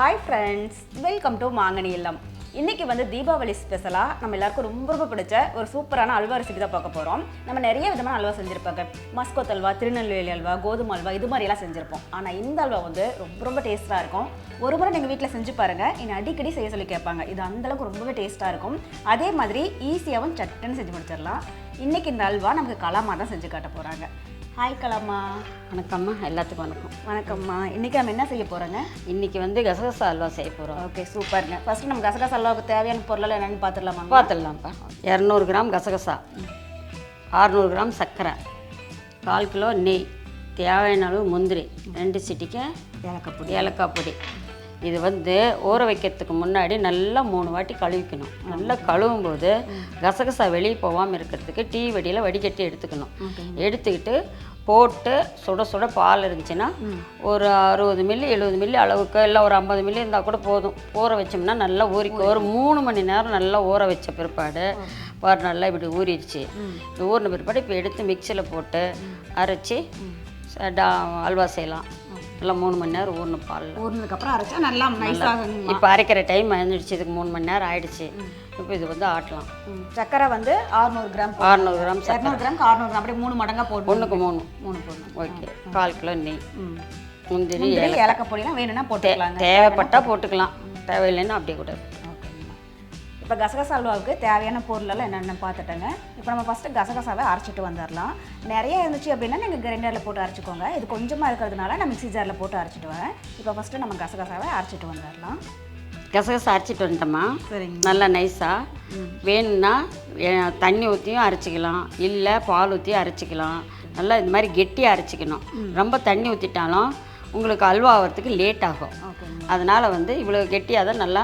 Hi friends, welcome to MANGANI ILLAM. இன்னைக்கு வந்து தீபாவளி ஸ்பெஷலா நம்ம எல்லாருக்கும் ரொம்ப பிடிச்ச ஒரு சூப்பரான அல்வா ரெசிபி தான் பார்க்க போறோம். நம்ம நிறைய விதமான அல்வா செஞ்சிருப்பாங்க. மஸ்கோத் அல்வா, திருநெல்வேலி அல்வா, கோதுமை அல்வா இது மாதிரி எல்லாம் செஞ்சிருப்போம். ஆனா இந்த அல்வா வந்து ரொம்ப டேஸ்டா இருக்கும். ஒரு முறை நீங்க வீட்ல செஞ்சு பாருங்க. இன்னும் அடிக்கடி செய்ய சொல்லி கேட்பாங்க. இது அந்த அளவுக்கு ரொம்பவே டேஸ்டா இருக்கும். அதே மாதிரி ஈஸியாவும் சட்டுன்னு செஞ்சு முடிச்சிடலாம். இன்னைக்கு இந்த அல்வா நமக்கு கலாமா தான் செஞ்சு காட்ட போறாங்க. ஹாய் கலாமா. வணக்கம்மா, எல்லாத்துக்கும் வணக்கம். வணக்கம்மா. இன்னைக்கு நம்ம என்ன செய்ய போறோங்க? இன்னைக்கு வந்து கசகசா அல்வா செய்ய போகிறோம். ஓகே, சூப்பருங்க. ஃபர்ஸ்ட் நம்ம கசகசா அல்வாவுக்கு தேவையான பொருள் என்னன்னு பார்த்துடலாமா? பார்த்துடலாம்ப்பா. 200 கிராம் கசகசா, 600 கிராம் சர்க்கரை, 1/4 கிலோ நெய், தேவையான அளவு முந்திரி, 2 சிட்டிக்கு ஏலக்காய் பொடி. இது வந்து ஊற வைக்கிறதுக்கு முன்னாடி நல்லா 3 வாட்டி கழுவிக்கணும். நல்லா கழுவும் போது கசகசா வெளியே போகாமல் இருக்கிறதுக்கு டீ வடியில் வடிகட்டி எடுத்துக்கணும். எடுத்துக்கிட்டு போட்டு சுட சுட பால் இருந்துச்சுன்னா ஒரு 60 மில்லி 70 மில்லி அளவுக்கு, இல்லை ஒரு 50 மில்லி இருந்தால் கூட போதும். ஊற வச்சோம்னா நல்லா ஊறிக்கும். ஒரு 3 மணி நேரம் நல்லா ஊற வச்ச பிற்பாடு பாரு நல்லா இப்படி ஊறிடுச்சு. இப்படி ஊறின பிற்பாடு இப்போ எடுத்து மிக்சியில் போட்டு அரைச்சி அல்வா செய்யலாம். நல்லா 3 மணி நேரம் ஊறணும். பாலில் ஊறினதுக்கப்புறம் அரைச்சா நல்லா நைஸாக. இப்போ அரைக்கிற டைம் ஆயிடுச்சு. இதுக்கு 3 மணி நேரம் ஆயிடுச்சு. இப்போ இது வந்து ஆட்டலாம். சக்கரை வந்து 600 கிராம் 600 கிராம் 200 கிராம் 600 கிராம் அப்படியே 3 மடங்காக போட்டு 1க்கு 3 போடணும். ஓகே. 1/4 கிலோ நெய், முந்திரி, ஏலக்காய் பொடிலாம் வேணும்னா போட்டுக்கலாம். தேவைப்பட்டால் போட்டுக்கலாம், தேவையில்லைன்னா அப்படியே கூட. இப்போ கசகசா அல்வாவுக்கு தேவையான பொருளெல்லாம் என்னென்ன பார்த்துட்டேங்க. இப்போ நம்ம ஃபஸ்ட்டு கசகசாவை அரைச்சிட்டு வந்துடலாம். நிறைய இருந்துச்சு அப்படின்னா நீங்கள் கிரைண்டரில் போட்டு அரைச்சிக்கோங்க. இது கொஞ்சமாக இருக்கிறதுனால நான் மிக்ஸி ஜாரில் போட்டு அரைச்சிட்டு வரேன். இப்போ ஃபஸ்ட்டு நம்ம கசகசாவை அரைச்சிட்டு வந்துடலாம். கசகசா அரைச்சிட்டு வந்துட்டோம்மா. சரிங்க. நல்லா நைஸாக வேணும்னா தண்ணி ஊற்றியும் அரைச்சிக்கலாம், இல்லை பால் ஊற்றியும் அரைச்சிக்கலாம். நல்லா இந்த மாதிரி கெட்டியாக அரைச்சிக்கணும். ரொம்ப தண்ணி ஊற்றிட்டாலும் உங்களுக்கு அல்வா ஆகிறதுக்கு லேட் ஆகும். அதனால் வந்து இவ்வளோ கெட்டியாக தான் நல்லா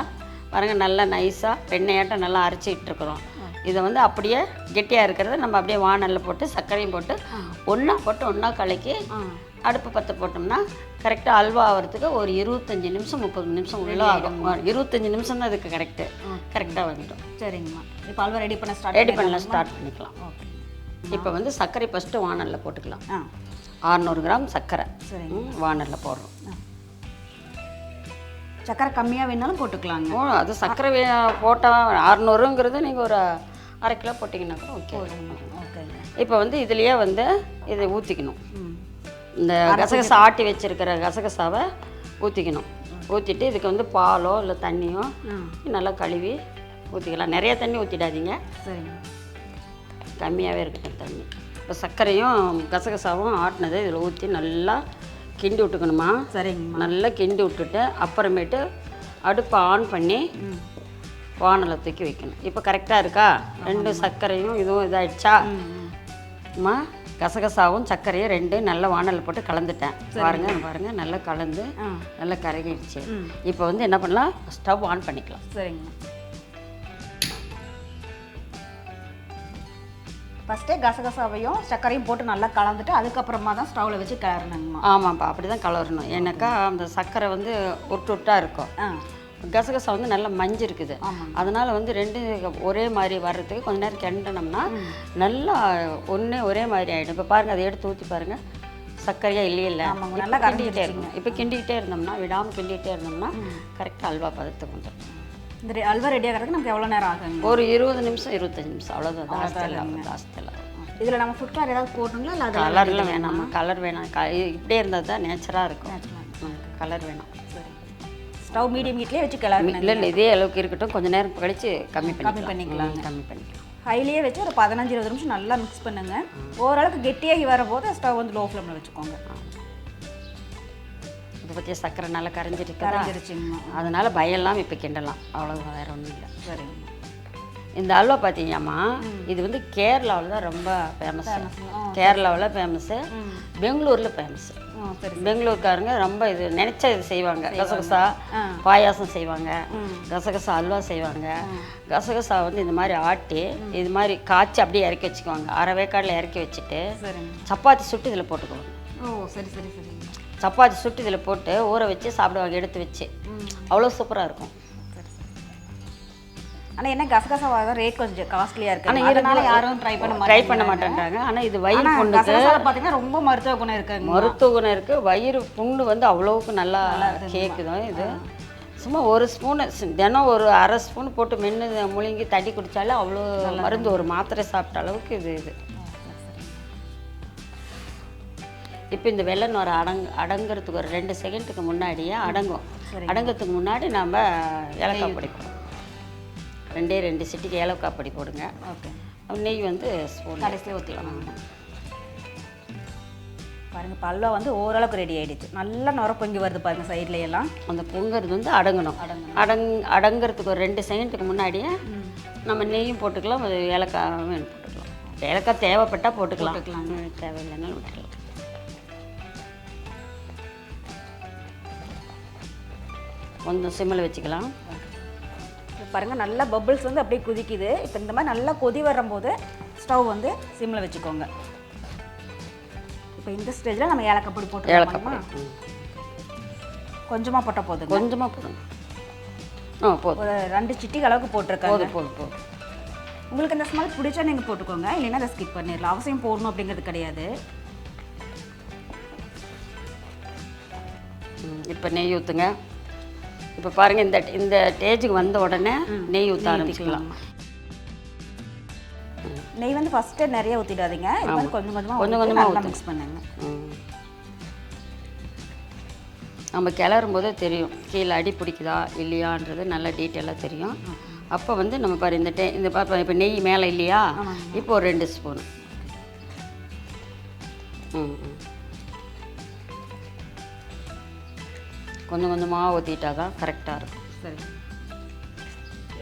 பாருங்கள், நல்லா நைஸாக வெண்ணெயாட்டம் நல்லா அரைச்சிக்கிட்டு இருக்கிறோம். இதை வந்து அப்படியே கெட்டியாக இருக்கிறத நம்ம அப்படியே வானலில் போட்டு சர்க்கரையும் போட்டு ஒன்றா கலக்கி அடுப்பு பற்ற போட்டோம்னா கரெக்டாக அல்வா ஆகிறதுக்கு ஒரு 25 நிமிஷம் 30 நிமிஷம் உள்ளே ஆகும். 25 நிமிஷம் தான் அதுக்கு கரெக்டாக வந்துடும். சரிங்கம்மா. இப்போ அல்வா ரெடி பண்ண ஸ்டார்ட் பண்ணிக்கலாம். இப்போ வந்து சர்க்கரை ஃபஸ்ட்டு வானலில் போட்டுக்கலாம். 600 கிராம் சர்க்கரை வானலில் போடுறோம். சக்கரை கம்மியாக வேணாலும் போட்டுக்கலாங்க. அது சர்க்கரை போட்டால் 600ங்கிறது நீங்கள் ஒரு 1/2 கிலோ போட்டிங்கன்னா கூட ஓகே. இப்போ வந்து இதுலேயே வந்து இதை ஊற்றிக்கணும். இந்த கசகசா ஆட்டி வச்சுருக்கிற கசகசாவை ஊற்றிக்கணும். ஊற்றிட்டு இதுக்கு வந்து பாலோ இல்லை தண்ணியோ நல்லா கழுவி ஊற்றிக்கலாம். நிறைய தண்ணி ஊற்றிடாதீங்க, சரிங்க, கம்மியாகவே இருக்கட்டும் தண்ணி. இப்போ சர்க்கரையும் கசகசாவும் ஆட்டினதை இதில் ஊற்றி நல்லா கிண்டி விட்டுக்கணுமா. சரிங்கம்மா. நல்லா கிண்டி விட்டுட்டு அப்புறமேட்டு அடுப்பை ஆன் பண்ணி வானலை தூக்கி வைக்கணும். இப்போ கரெக்டாக இருக்கா? 2 சர்க்கரையும் இதுவும் இதாகிடுச்சா? அம்மா கசகசாவும் சர்க்கரையும் 2 நல்லா வானலில் போட்டு கலந்துட்டேன். பாருங்கள் நல்லா கலந்து நல்லா கரகிடுச்சு. இப்போ வந்து என்ன பண்ணலாம், ஸ்டவ் ஆன் பண்ணிக்கலாம். சரிங்க. ஃபஸ்ட்டே கசகசாவையும் சர்க்கரையும் போட்டு நல்லா கலந்துட்டு அதுக்கப்புறமா தான் ஸ்டவ்வில் வச்சு கிளறணுங்கம்மா. ஆமாப்பா, அப்படி தான் கிளறணும். ஏன்னாக்கா அந்த சர்க்கரை வந்து ஒட்டாக இருக்கும். கசகசா வந்து நல்லா மஞ்சள் இருக்குது. அதனால் வந்து 2 ஒரே மாதிரி வர்றதுக்கு கொஞ்ச நேரம் கிண்டனோம்னா நல்லா ஒரே மாதிரி ஆகிடும். இப்போ பாருங்கள், அதை எடுத்து ஊற்றி பாருங்கள், சர்க்கரையாக இல்லை நல்லா கிண்டிக்கிட்டே இருக்கணும். இப்போ கிண்டிக்கிட்டே இருந்தோம்னா, விடாமல் கிண்டிகிட்டே இருந்தோம்னா கரெக்டாக அல்வா பதத்துக்கு வந்துடும். இந்த அல்வா ரெடி ஆகிறதுக்கு நமக்கு எவ்வளோ நேரம் ஆகுங்க? ஒரு 20 நிமிஷம் 25 நிமிஷம், அவ்வளோதான். ஜாஸ்தியில் இதில் நம்ம ஃபுட் கலர் ஏதாவது போட்டுங்களா? இல்லை கலர்லாம் வேணாமா? கலர் வேணாம். இப்படியே இருந்தால் தான் நேச்சராக இருக்கும். கலர் வேணாம். ஸ்டவ் மீடியம் ஹீட்லேயே வச்சு கிளறணும். இல்லை இதே அளவுக்கு இருக்கட்டும். கொஞ்சம் நேரம் கழித்து கம்மி பண்ணிக்கலாம். ஹைலியே வச்சு ஒரு 15-20 நிமிஷம் நல்லா மிக்ஸ் பண்ணுங்க. ஓரளவுக்கு கெட்டியாகி வரபோது ஸ்டவ் வந்து லோ ஃப்ளேமில் வச்சுக்கோங்க. இதை பற்றி சர்க்கரை நல்லா கரைஞ்சிருச்சுங்கம்மா. அதனால் பயம்லாம் இப்போ கிண்டலாம், அவ்வளோதான், வேறு ஒன்றும் இல்லை. சரிங்க. இந்த அல்வா பார்த்தீங்கம்மா, இது வந்து கேரளாவில் தான் ரொம்ப ஃபேமஸ். கேரளாவில் ஃபேமஸ்ஸு, பெங்களூரில் ஃபேமஸ்ஸு. பெங்களூர்காரங்க ரொம்ப இது நினச்சா இது செய்வாங்க. கசகசா பாயாசம் செய்வாங்க, கசகசா அல்வா செய்வாங்க. கசகசா வந்து இந்த மாதிரி ஆட்டி இது மாதிரி காய்ச்சி அப்படியே இறக்கி வச்சுக்குவாங்க. அரை வேக்காடில் இறக்கி வச்சுட்டு சப்பாத்தி சுட்டு இதில் போட்டுக்குவாங்க. சப்பாத்தி சுட்டு இதில் போட்டு ஊற வச்சு சாப்பிடுவாங்க, எடுத்து வச்சு. அவ்வளோ சூப்பராக இருக்கும். ஆனால் என்ன கசகசா ரேட் கொஞ்சம் காஸ்ட்லியாக இருக்குது. ஆனால் இதனால யாரும் ட்ரை பண்ண மாட்டேன்றாங்க. ஆனால் இது வயிறு புண்ணுக்கு பார்த்தீங்கன்னா ரொம்ப மருத்துவ குணம் இருக்குது. மருத்துவ குணம் இருக்குது. வயிறு புண்ணு வந்து அவ்வளோவுக்கு நல்லா கேட்குது. இது சும்மா ஒரு ஸ்பூனு தினம் ஒரு அரை ஸ்பூன் போட்டு மென்று முழுங்கி தண்ணி குடித்தாலே அவ்வளோ மருந்து ஒரு மாத்திரை சாப்பிட்ட அளவுக்கு இது இப்போ இந்த வெள்ளை நுரை அடங்குறதுக்கு ஒரு 2 செகண்டுக்கு முன்னாடியே அடங்கும். அடங்கிறதுக்கு முன்னாடி நம்ம ஏலக்காய் பொடி போடுவோம். 2 சிட்டிக்கு ஏலக்காய் பொடி போடுங்க. ஓகே. நெய் வந்து ஸ்பூன் கடைசியாக ஊற்றிக்கலாம். பாருங்கள் இப்போ அல்வா வந்து ஓரளவுக்கு ரெடி ஆகிடுச்சு. நல்லா நுர பொங்கி வருது பாருங்கள் சைட்ல எல்லாம். அந்த பொங்குறது வந்து அடங்கணும். அடங்குறதுக்கு ஒரு 2 செகண்டுக்கு முன்னாடியே நம்ம நெய்யும் போட்டுக்கலாம், ஏலக்காயும் போட்டுக்கலாம். ஏலக்காய் தேவைப்பட்டால் போட்டுக்கலாம், தேவையில்லைனாலும் விட்டுக்கலாம். கொஞ்சம் சிம்மில் வச்சுக்கலாம். பாருங்கள் நல்லா பபிள்ஸ் வந்து அப்படியே குதிக்குது. இப்போ இந்த மாதிரி நல்லா கொதி வரும்போது ஸ்டவ் வந்து சிம்மில் வச்சுக்கோங்க. இப்போ இந்த ஸ்டேஜில் நம்ம ஏலக்காய் பொடி போட்டு கொஞ்சமாக போட்டால் போதும். கொஞ்சமாக போதும். போதும். ஒரு 2 சிட்டிக்கு அளவுக்கு போட்டிருக்காங்க. போதும். உங்களுக்கு இந்த ஸ்மெல் பிடிச்சா நீங்கள் போட்டுக்கோங்க, இல்லைன்னா அதை ஸ்கிப் பண்ணிடலாம். அவசியம் போடணும் அப்படிங்கிறது கிடையாது. இப்போ நெய் ஊற்றுங்க. இப்போ பாருங்கள் இந்த ஸ்டேஜுக்கு வந்த உடனே நெய் ஊற்ற ஆரம்பிச்சிக்கலாம். நெய் வந்து ஃபஸ்ட்டு நிறைய ஊற்றிடாதீங்க. இது வந்து கொஞ்சமாக மிக்ஸ் பண்ணுங்க. நம்ம கிளறும் போதே தெரியும் கீழே அடி பிடிக்குதா இல்லையான்றது நல்லா டீட்டெயிலாக தெரியும். அப்போ வந்து நம்ம பாரு இந்த பாப்பா இப்போ நெய் மேலே இல்லையா, இப்போ ஒரு 2 ஸ்பூனு. கொஞ்சம் கொஞ்சமாக ஊற்றிட்டா தான் கரெக்டாக இருக்கும். சரி.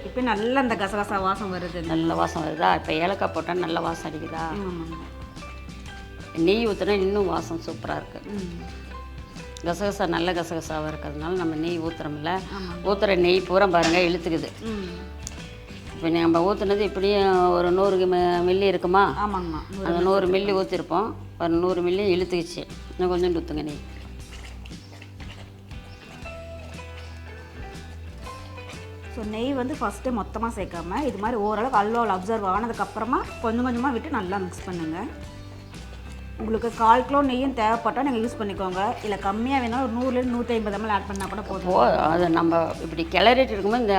இப்போ நல்ல அந்த கசகசா வாசம் வருது. நல்ல வாசம் வருதா? இப்போ ஏலக்காய் போட்டால் நல்ல வாசம் அடிக்குதா? நெய் ஊற்றினா இன்னும் வாசம் சூப்பராக இருக்குது. கசகசா நல்ல கசகசாவாக இருக்கிறதுனால நம்ம நெய் ஊற்றுறோம்ல, ஊற்றுற நெய் பூரா பாருங்கள் இழுத்துக்குது. இப்போ நம்ம ஊற்றுனது இப்படியும் ஒரு 100 மில்லி இருக்குமா? ஆமாங்கம்மா. அந்த 100 மில்லி ஊற்றிருப்போம். ஒரு 100 மில்லி இழுத்துக்குச்சு. இன்னும் கொஞ்சம் ஊற்றுங்க நெய். ஸோ நெய் வந்து ஃபஸ்ட்டு மொத்தமாக சேர்க்காம இது மாதிரி ஓரளவுக்கு அல்வாவில் அப்சர்வ் ஆனதுக்கப்புறமா கொஞ்சம் கொஞ்சமாக விட்டு நல்லா மிக்ஸ் பண்ணுங்கள். உங்களுக்கு 1/4 கிலோ நெய்யும் தேவைப்பட்டால் நீங்கள் யூஸ் பண்ணிக்கோங்க. இல்லை கம்மியாக வேணாலும் ஒரு 100 150 ml ஆட் பண்ணால் கூட போதும். அது நம்ம இப்படி கிளறிட்டு இருக்கும்போது இந்த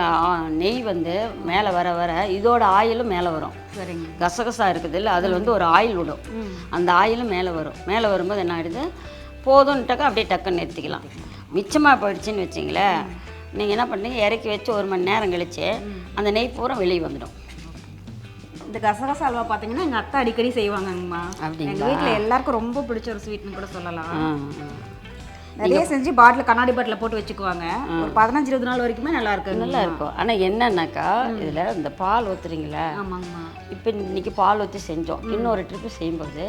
நெய் வந்து மேலே வர வர இதோட ஆயிலும் மேலே வரும். சரிங்க. கசகசா இருக்குது இல்லை, அதில் வந்து ஒரு ஆயில் விடும். அந்த ஆயிலும் மேலே வரும். மேலே வரும்போது என்ன ஆகிடுது, போதும்ட்டாக்கா அப்படியே டக்குன்னு நிறுத்திக்கலாம். மிச்சமாக போயிடுச்சின்னு வச்சிங்களேன், நீங்கள் என்ன பண்ணுறீங்க, இறக்கி வச்சு 1 மணி நேரம் கழிச்சு அந்த நெய் பூரா வெளியே வந்துடும். இந்த கசகசா அல்வா பார்த்தீங்கன்னா எங்கள் அத்தை அடிக்கடி செய்வாங்கங்கம்மா. எங்கள் வீட்டில் எல்லாருக்கும் ரொம்ப பிடிச்ச ஒரு ஸ்வீட்னு கூட சொல்லலாம். நிறைய செஞ்சு பாட்டில் கண்ணாடி பாட்டில் போட்டு வச்சுக்குவாங்க. ஒரு 15-20 நாள் வரைக்குமே நல்லா இருக்கும். ஆனால் என்னன்னாக்கா இதில் இந்த பால் ஊற்றுறீங்களே. ஆமாங்கம்மா. இப்போ இன்றைக்கி பால் ஊற்றி செஞ்சோம். இன்னொரு ட்ரிப்பு செய்யும்போது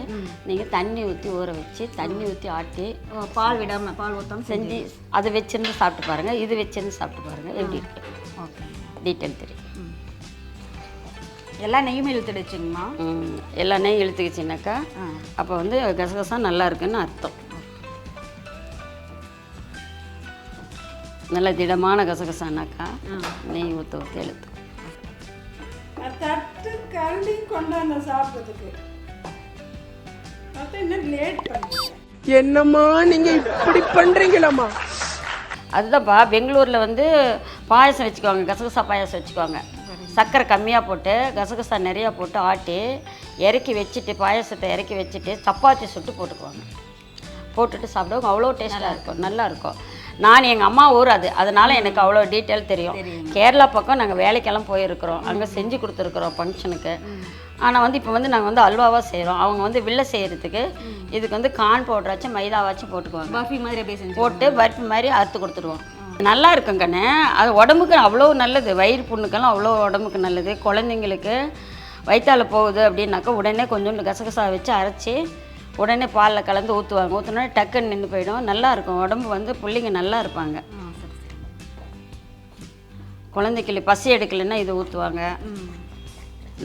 நீங்கள் தண்ணி ஊற்றி ஊற வச்சு தண்ணி ஊற்றி ஆட்டி பால் விடாமல் பால் ஊற்றாமல் செஞ்சு அதை வச்சிருந்து சாப்பிட்டு பாருங்கள், இது வச்சிருந்து சாப்பிட்டு பாருங்கள் எப்படி இருக்கு. ஓகே. டீட்டெயில் தெரியும். எல்லா நெய்யுமே இழுத்துடுச்சுங்கம்மா. எல்லா நெய் இழுத்துக்கிச்சின்னாக்கா அப்போ வந்து கசகசா நல்லா இருக்குன்னு அர்த்தம். நல்ல திடமான கசகசானாக்கா நெய் ஊற்ற ஊற்றி இழுத்து தட்டு கரண்டி கொண்டாந்த சாப்பிட்றதுக்கு என்னம்மா நீங்க இப்படி பண்றீங்களாம்மா? அதுதான்ப்பா பெங்களூரில் வந்து பாயசம் வச்சுக்குவாங்க, கசகசா பாயசம் வச்சுக்குவாங்க. சர்க்கரை கம்மியாக போட்டு கசகசா நிறையா போட்டு ஆட்டி இறக்கி வச்சுட்டு பாயசத்தை இறக்கி வச்சுட்டு சப்பாத்தி சுட்டு போட்டுக்குவாங்க. போட்டுட்டு சாப்பிடுவாங்க. அவ்வளோ டேஸ்ட்டாக இருக்கும், நல்லாயிருக்கும். நான் எங்கள் அம்மா ஊர் அதனால் எனக்கு அவ்வளோ டீட்டெயில் தெரியும். கேரளா பக்கம் நாங்கள் வேலைக்கெல்லாம் போயிருக்கிறோம், அங்கே செஞ்சு கொடுத்துருக்குறோம் ஃபங்க்ஷனுக்கு. ஆனால் வந்து இப்போ வந்து நாங்கள் வந்து அல்வாவாக செய்கிறோம். அவங்க வந்து வில்ல செய்கிறதுக்கு இதுக்கு வந்து கார்ன் பவுடராச்சும் மைதாவாச்சும் போட்டுக்குவாங்க. பர்ஃபி மாதிரி அப்படியே செஞ்சு போட்டு பர்ஃபி மாதிரி அறுத்து கொடுத்துருவோம். நல்லா இருக்கும் கண்ணு. அது உடம்புக்கு அவ்வளோ நல்லது. வயிறு புண்ணுக்கெல்லாம் அவ்வளோ உடம்புக்கு நல்லது. குழந்தைங்களுக்கு வயிற்றால போகுது அப்படின்னாக்கா உடனே கொஞ்சோண்டு கசகசா வச்சு அரைச்சி உடனே பாலில் கலந்து ஊற்றுவாங்க. ஊற்றினோடனே டக்குன்னு நின்று போயிடும். நல்லாயிருக்கும். உடம்பு வந்து பிள்ளைங்க நல்லா இருப்பாங்க. குழந்தைக்கு பசி எடுக்கலைன்னா இது ஊற்றுவாங்க.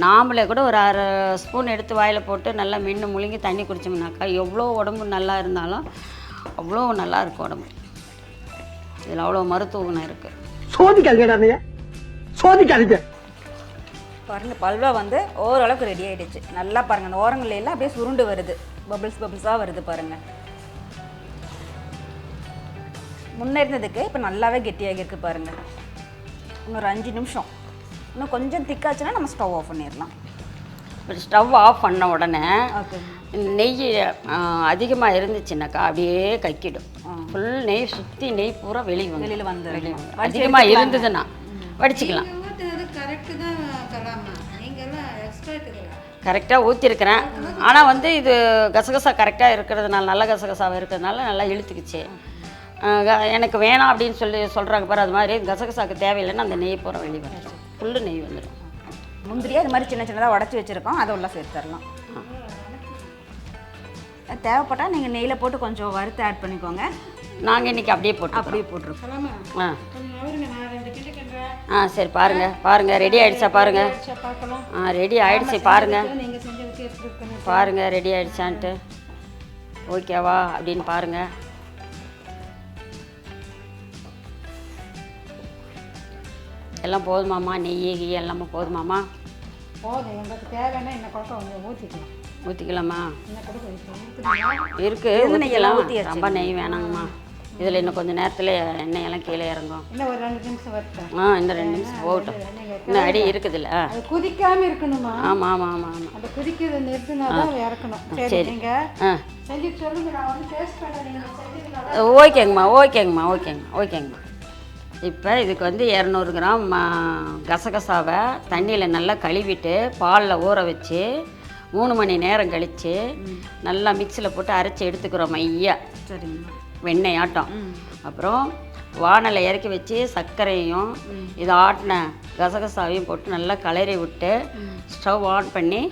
நாமளே கூட ஒரு 1/2 ஸ்பூன் எடுத்து வாயில் போட்டு நல்லா மென்று முழுங்கி தண்ணி குடித்தோம்னாக்கா எவ்வளோ உடம்பு நல்லா இருந்தாலும் அவ்வளோ நல்லா இருக்கும் உடம்பு. இதில் அவ்வளோ மருத்துவ குணம் இருக்குது. சோதிக்காதீங்க. பாருங்கள் பல்வா வந்து ஓரளவுக்கு ரெடி ஆகிடுச்சு. நல்லா பாருங்கள், அந்த ஓரங்கள்ல எல்லாம் அப்படியே சுருண்டு வருது, பபிள்ஸாக வருது பாருங்கள். முன்னே இருந்ததுக்கு இப்போ நல்லாவே கெட்டியாகி இருக்கு பாருங்கள். இன்னொரு 5 நிமிஷம் இன்னும் கொஞ்சம் திக்காச்சுன்னா நம்ம ஸ்டவ் ஆஃப் பண்ணிடலாம். ஸ்டவ் ஆஃப் பண்ண உடனே ஓகே. நெய் அதிகமாக இருந்துச்சுன்னாக்கா அப்படியே கக்கிடும். ஃபுல் நெய் சுற்றி நெய் பூரா வெளியில் வந்து அதிகமாக இருந்ததுன்னா வடிச்சிக்கலாம். கரெக்டாக ஊற்றிருக்கிறேன். ஆனால் வந்து இது கசகசா கரெக்டாக இருக்கிறதுனால, நல்ல கசகசாவாக இருக்கிறதுனால நல்லா இழுத்துக்குச்சு. எனக்கு வேணாம் அப்படின்னு சொல்கிறாங்க பாரு, அது மாதிரி கசகசாக்கு தேவையில்லைன்னா அந்த நெய் பூரா வெளியே வந்துடும். ஃபுல்லு நெய் வந்துடும். முந்திரியே அது மாதிரி சின்ன சின்னதாக உடச்சி வச்சுருக்கோம், அதை உள்ள சேர்த்துடலாம். தேவைப்பட்டால் நீங்கள் நெய்யில் போட்டு கொஞ்சம் வறுத்து ஆட் பண்ணிக்கோங்க. நாங்கள் இன்றைக்கி அப்படியே போட்டுருக்கோம். சரி பாருங்கள் ரெடி ஆகிடுச்சா பாருங்கள். ரெடி ஆகிடுச்சு பாருங்கள் ரெடி ஆகிடுச்சான்ட்டு. ஓகேவா அப்படின்னு பாருங்கள். எல்லாம் போதுமாம்மா? நெய் எல்லாமே போதுமாம்மா? போதும். எங்களுக்கு தேவைன்னா இன்னும் கூட கொஞ்சம் ஊற்றிக்கலாமா? இருக்குது, ஊற்றிக்கலாம். ரொம்ப நெய் வேணாங்கம்மா. இதில் இன்னும் கொஞ்சம் நேரத்தில் எண்ணெயெல்லாம் கீழே இறங்கும். இன்னும் ஒரு 2 நிமிஷம் வரட்டும். இன்னும் 2 நிமிஷம் போகட்டும். இன்னும் அடி இருக்குதுல்ல, அது கொதிக்காமல் இருக்கணுமா? ஆமாம். அந்த கொதிக்கிறது நிறுத்தினா தான் இறக்கணும். சரி, நீங்கள் செஞ்சுட்டு சொல்லுங்க, நான் வந்து டேஸ்ட் பண்ணுறேன். ஓகேங்கம்மா. இப்போ இதுக்கு வந்து 200 கிராம் கசகசாவை தண்ணியில் நல்லா கழுவிட்டு பாலில் ஊற வச்சு 3 மணி நேரம் கழித்து நல்லா மிக்சியில் போட்டு அரைச்சி எடுத்துக்கிறோம் மையா. சரிங்க. வெண்ணெய் ஆட்டம். அப்புறம் வானலை இறக்கி வச்சு சர்க்கரையும் இதை ஆட்டின கசகசாவையும் போட்டு நல்லா கலரி விட்டு ஸ்டவ் ஆன் பண்ணி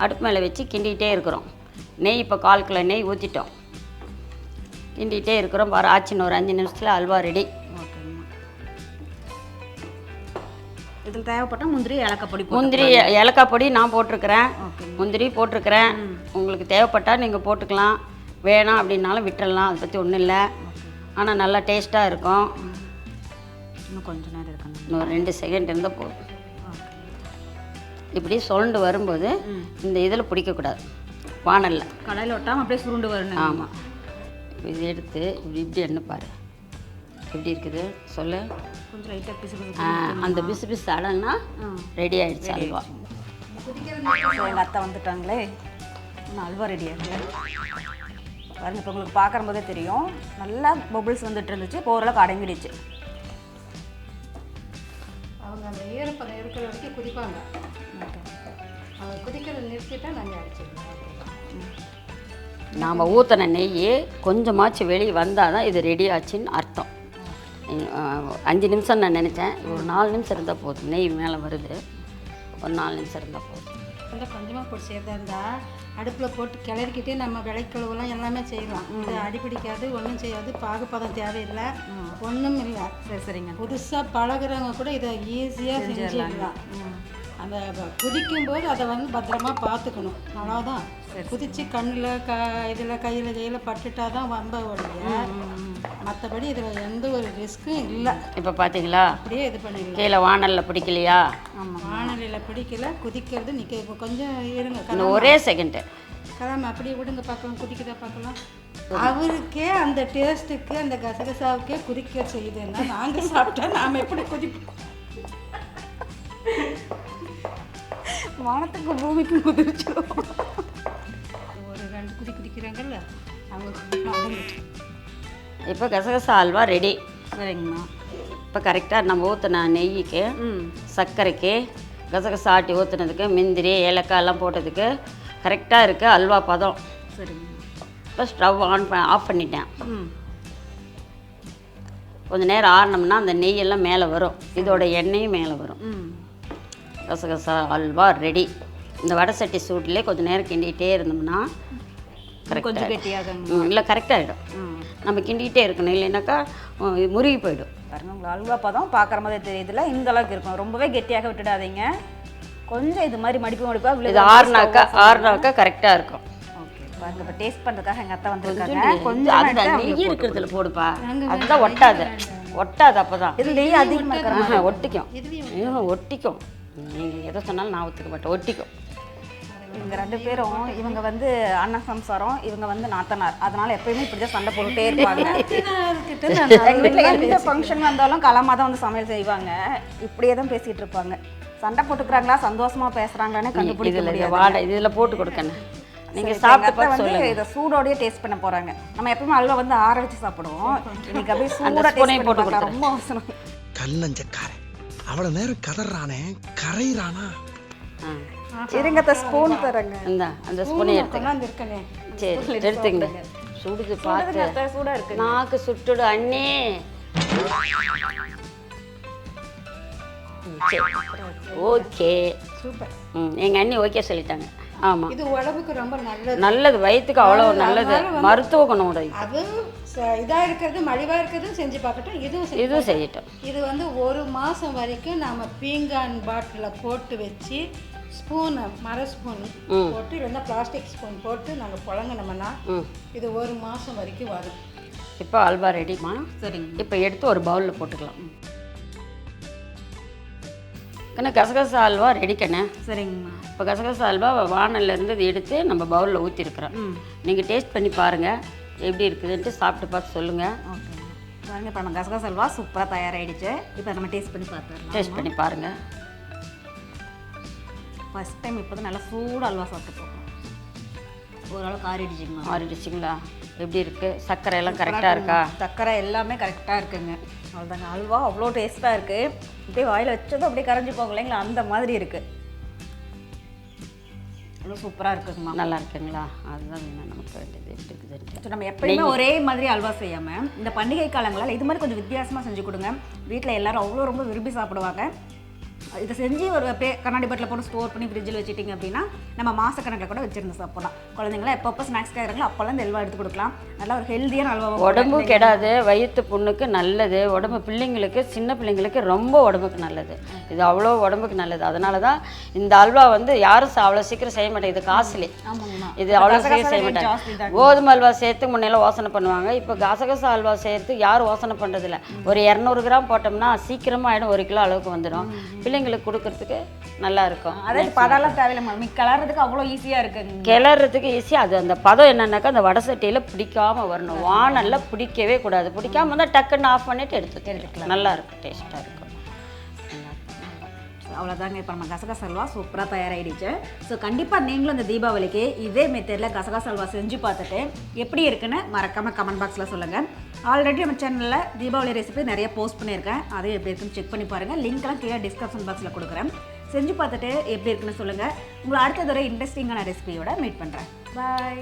அடுப்பு மேலே வச்சு கிண்டிகிட்டே இருக்கிறோம். நெய் இப்போ 1/4 கிலோ நெய் ஊற்றிட்டோம். கிண்டிகிட்டே இருக்கிறோம். பாரு ஆச்சுன்னு ஒரு 5 நிமிஷத்தில் அல்வா ரெடி. இதில் தேவைப்பட்டால் முந்திரி ஏலக்காய் பொடி நான் போட்டிருக்கிறேன். முந்திரி போட்டிருக்கிறேன். உங்களுக்கு தேவைப்பட்டால் நீங்கள் போட்டுக்கலாம், வேணாம் அப்படின்னாலும் விட்டுறலாம். அதை பற்றி ஒன்றும் இல்லை. ஆனால் நல்லா டேஸ்ட்டாக இருக்கும். இன்னும் கொஞ்சம் நேரம் இருக்கணும். இன்னும் 2 செகண்ட் இருந்தால் போதும். இப்படி சுருண்டு வரும்போது இந்த இதில் பிடிக்கக்கூடாது, வானலில் கடையில் ஒட்டாமல் அப்படியே சுருண்டு வரணும். ஆமாம். இது எடுத்து இப்படி என்ன பாரு எப்படி இருக்குது சொல்லு. கொஞ்சம் லைட்டாக பிசு அந்த பிசு அடன்னா ரெடி ஆகிடுச்சு அல்வா. எங்கள் அத்தை வந்துட்டாங்களே, இன்னும் அல்வா ரெடியாக இருக்குல்ல பாருங்க. இப்போ உங்களுக்கு பார்க்குற போதே தெரியும் நல்லா பபுள்ஸ் வந்துட்டு இருந்துச்சு. இப்போ ஓரளவுக்கு அடங்கிடுச்சு. அவங்க அந்த ஈரப்பதம் இருக்கிற வரைக்கும் குதிப்பாங்க. அவங்க குதிக்கிறத நிறுத்திட்டா நாங்கள் அடிச்சிடுவோம். நாம் ஊற்றின நெய் கொஞ்சமாச்சு வெளியே வந்தால் தான் இது ரெடி ஆச்சுன்னு அர்த்தம். 5 நிமிஷம் நான் நினச்சேன். ஒரு 4 நிமிஷம் இருந்தால் போதும். நெய் மேலே வருது, ஒரு 4 நிமிஷம் இருந்தால் போதும். கொஞ்சமாக போட்டு செய்யறதா இருந்தால் அடுப்பில் போட்டு கிளறிக்கிட்டே நம்ம விளைக்கழுவெல்லாம் எல்லாமே செய்யலாம். இது அடிப்பிடிக்காது, ஒன்றும் செய்யாது, பாகுப்பதம் தேவையில்லை, ஒன்றும் இல்லை. சரிங்க. புதுசாக பழகுறவங்க கூட இதை ஈஸியாக செஞ்சிடலாம். அந்த குதிக்கும்போது அதை வந்து பத்திரமா பார்த்துக்கணும், அவ்வளோதான். குதித்து கண்ணில் இதில் கையில் பட்டுட்டா தான் வம்ப ஒழிய மற்றபடி இதில் எந்த ஒரு ரிஸ்க்கும் இல்லை. இப்போ பார்த்தீங்களா, அப்படியே இது பண்ணிடலாம். கீழே வானலில் பிடிக்கலையா? ஆமாம், வானலில் பிடிக்கல. குதிக்கிறது நிற்க கொஞ்சம் இருங்க, ஒரே செகண்டு கிளம்ப அப்படியே விடுங்க, பார்க்கலாம் குதிக்குதா பார்க்கலாம். அவருக்கே அந்த டேஸ்ட்டுக்கு அந்த கசகசாவுக்கே குதிக்க செய்யுதுன்னா நாங்கள் சாப்பிட்டா நாம் எப்படி குதிப்போம்? வானத்துக்கு பூமிக்கு குதிச்சிடும். ஒரு 2 குதிக்கிறாங்கல்ல அவங்க. இப்போ கசகசா அல்வா ரெடி. சரிங்கண்ணா. இப்போ கரெக்டாக நம்ம ஊற்றின நெய்யிக்கு சர்க்கரைக்கு கசகசா ஆட்டி ஊற்றுனதுக்கு முந்திரி ஏலக்காய் எல்லாம் போட்டதுக்கு கரெக்டாக இருக்குது அல்வா பதம். சரிங்க. இப்போ ஸ்டவ் ஆஃப் பண்ணிட்டேன். கொஞ்சம் நேரம் ஆறினோம்னா அந்த நெய்யெல்லாம் மேலே வரும், இதோட எண்ணெயும் மேலே வரும். கசகசா அல்வா ரெடி. இந்த வடை சட்டி சூட்டிலே கொஞ்சம் நேரம் கிண்டிகிட்டே இருந்தோம்னா கொஞ்சம் கெட்டியாக இல்லை கரெக்டாகிடும். நம்ம கிண்டிகிட்டே இருக்கணும், இல்லைன்னாக்கா முருகி போயிடும். பாருங்க, உங்களுக்கு அல்வா பதம் பார்க்குற மாதிரி தெரியுதுல, இந்த அளவுக்கு இருக்கும். ரொம்பவே கெட்டியாக விட்டுடாதீங்க, கொஞ்சம் இது மாதிரி மடிப்பாக இது ஆறுனாக்கா கரெக்டாக இருக்கும். ஓகே பாருங்க. இப்போ டேஸ்ட் பண்ணுறதுக்காக எங்கள் அத்தை வந்துருக்காங்க. கொஞ்சம் அதுதான் நெய் இருக்கிறதுல போடுப்பா, அதுதான் ஒட்டாது. அப்போ தான் இது நெய் அதிகமாக ஒட்டிக்கும். நீங்கள் எதை சொன்னாலும் நான் ஒத்துக்க மாட்டேன், ஒட்டிக்கும். இவங்க 2 பேரும் இவங்க வந்து அண்ணன் சம்சாரம், இவங்க வந்து நாத்தனார். அதனால எப்பயுமே இப்படி தான் சண்டை போட்டுட்டே இருப்பாங்க. எங்கள் வீட்டில் எந்த ஃபங்க்ஷன் வந்தாலும் கலமாக தான் வந்து சமையல் செய்வாங்க. இப்படியே தான் பேசிகிட்டு இருப்பாங்க. சண்டை போட்டுக்கிறாங்களா சந்தோஷமாக பேசுகிறாங்களான்னு கண்டுபிடிக்க முடியாது. வாடை இதில் போட்டு கொடுக்கணும். நீங்கள் சாப்பிட்டு பார்த்து சொல்லுங்கள். இதை சூடோடய டேஸ்ட் பண்ண போகிறாங்க. நம்ம எப்பவுமே அல்வா வந்து ஆற வச்சு சாப்பிடுவோம். இன்னைக்கு அப்படியே சூடாக டேஸ்ட் போட்டு கொடுத்தா ரொம்ப அவசரம். கல்லஞ்சக்காரன் அவ்வளோ நேரம் கதறானே கரையிறானா. இருங்க ஸ்பூன் தரங்க. அந்த ஸ்பூனை எடுத்துக்கங்க. சரி எடுத்துங்க. சுடுது பார்த்து. சூடாக இருக்கு. நாக்கு சுட்டுடு அண்ணே. Okay super. எங்கள் அண்ணி ஓகே சொல்லிட்டாங்க. ஆமாம், இது உடம்புக்கு ரொம்ப நல்லது. நல்லது, வயிற்றுக்கு அவ்வளோ நல்லது, மருத்துவ குணம் உடையது. அது இதாக இருக்கிறது மலிவாக இருக்கிறது செஞ்சு பார்க்கட்டும். இதுவும் செய்யட்டும். இது வந்து 1 மாதம் வரைக்கும் நம்ம பீங்கான் பாட்டிலில் போட்டு வச்சு ஸ்பூனு மர ஸ்பூன் போட்டு இல்லைன்னா பிளாஸ்டிக் ஸ்பூன் போட்டு நாங்கள் புழங்கினோம்னா இது 1 மாதம் வரைக்கும் வரும். இப்போ அல்வா ரெடிமா? சரிங்க. இப்போ எடுத்து ஒரு பவுலில் போட்டுக்கலாம். கண்ணா கசகசா அல்வா ரெடிக்கண்ணே. சரிங்கம்மா. இப்போ கசகசா அல்வா வானல்லேருந்து இதை எடுத்து நம்ம பவுலில் ஊற்றிருக்கிறோம். நீங்கள் டேஸ்ட் பண்ணி பாருங்கள் எப்படி இருக்குதுன்ட்டு, சாப்பிட்டு பார்த்து சொல்லுங்கள். ஓகே பாருங்கள், இப்போ நம்ம கசகசா அல்வா சூப்பராக தயாராகிடுச்சு. இப்போ நம்ம டேஸ்ட் பண்ணி பார்த்துக்கலாம். டேஸ்ட் பண்ணி பாருங்கள். ஃபஸ்ட் டைம் இப்போ தான் நல்லா சூடு அல்வா சாப்பிட்டு போகிறோம். ஓரளவுக்கு ஆறிடுச்சுங்கம்மா. ஆறிடுச்சிங்களா? எப்படி இருக்குது? சர்க்கரை எல்லாம் கரெக்டாக இருக்கா? சர்க்கரை எல்லாமே கரெக்டாக இருக்குங்க. அவ்வளோதாங்க. அல்வா அவ்வளோ டேஸ்ட்டாக இருக்குது. அப்படியே வாயில் வச்சதும் அப்படியே கரைஞ்சி போகும் இல்லைங்களா, அந்த மாதிரி இருக்குது. அவ்வளோ சூப்பராக இருக்குங்கம்மா. நல்லா இருக்குங்களா? அதுதான் வேணும் நமக்கு வேண்டியது. எப்படி இருக்குதுன்ட்டு நம்ம எப்பயுமே ஒரே மாதிரி அல்வா செய்யாமல் இந்த பண்டிகை காலங்களில் இது மாதிரி கொஞ்சம் வித்தியாசமாக செஞ்சு கொடுங்க. வீட்டில் எல்லோரும் அவ்வளோ ரொம்ப விரும்பி சாப்பிடுவாங்க. இதை செஞ்சு ஒரு அப்படியே கண்ணாடி பாட்டில் போட்டு ஸ்டோர் பண்ணி ஃப்ரிட்ஜில் வச்சுட்டிங்க அப்படின்னா நம்ம மாதக்கணக்கில் கூட வச்சுருந்து சாப்பிடலாம். குழந்தைங்களா எப்பப்போ ஸ்நாக்ஸ் கேட்குறாங்களோ அப்போல்லாம் இந்த அல்வா எடுத்து கொடுக்கலாம். நல்லா ஒரு ஹெல்த்தியான அல்வா. உடம்பு கெடாது, வயிற்று புண்ணுக்கு நல்லது, உடம்பு பிள்ளைங்களுக்கு சின்ன பிள்ளைங்களுக்கு ரொம்ப உடம்புக்கு நல்லது. இது அவ்வளோ உடம்புக்கு நல்லது. அதனால தான் இந்த அல்வா வந்து யாரும் அவ்வளோ சீக்கிரம் செய்ய மாட்டேங்க. இது காஸ்ட்லி. இது அவ்வளோ சீக்கிரம் செய்ய மாட்டாங்க. கோதுமை அல்வா சேர்த்து முன்னெல்லாம் யோசனை பண்ணுவாங்க. இப்போ கசகசா அல்வா சேர்த்து யாரும் யோசனை பண்ணுறதில்ல. ஒரு 200 கிராம் போட்டோம்னா சீக்கிரமாக ஆகிடும், 1 கிலோ அளவுக்கு வந்துடும். பிள்ளைங்களுக்கு கொடுக்கறதுக்கு நல்லா இருக்கும். அதாவது பதம்லாம் தேவையில்லை, கிளறதுக்கு அவ்வளோ ஈஸியாக இருக்குங்க. கிளறதுக்கு ஈஸியாக. அது அந்த பதம் என்னன்னாக்கா அந்த வடை சட்டியில் பிடிக்காம வரணும். வானல்ல பிடிக்கவே கூடாது. பிடிக்காம வந்தால் டக்குன்னு ஆஃப் பண்ணிட்டு எடுத்துக்கலாம். நல்லா இருக்கும், டேஸ்ட்டாக இருக்கும். அவ்வளோதாங்க. இப்போ நம்ம கசகசா அல்வா சூப்பராக தயாராகிடுச்சு. ஸோ கண்டிப்பாக நீங்களும் இந்த தீபாவளிக்கு இதே மெத்தடில் கசகசா அல்வா செஞ்சு பார்த்துட்டு எப்படி இருக்குன்னு மறக்காமல் கமெண்ட் பாக்ஸில் சொல்லுங்கள். ஆல்ரெடி நம்ம சேனலில் தீபாவளி ரெசிபி நிறைய போஸ்ட் பண்ணியிருக்கேன். அதையும் எப்படி இருக்குன்னு செக் பண்ணி பாருங்கள். லிங்க்லாம் கீழே டிஸ்கிரிப்ஷன் பாக்ஸில் கொடுக்குறேன். செஞ்சு பார்த்துட்டு எப்படி இருக்குன்னு சொல்லுங்கள். உங்களை அடுத்த தடவை இன்ட்ரெஸ்டிங்கான ரெசிபியோட மீட் பண்ணுறேன். பாய்.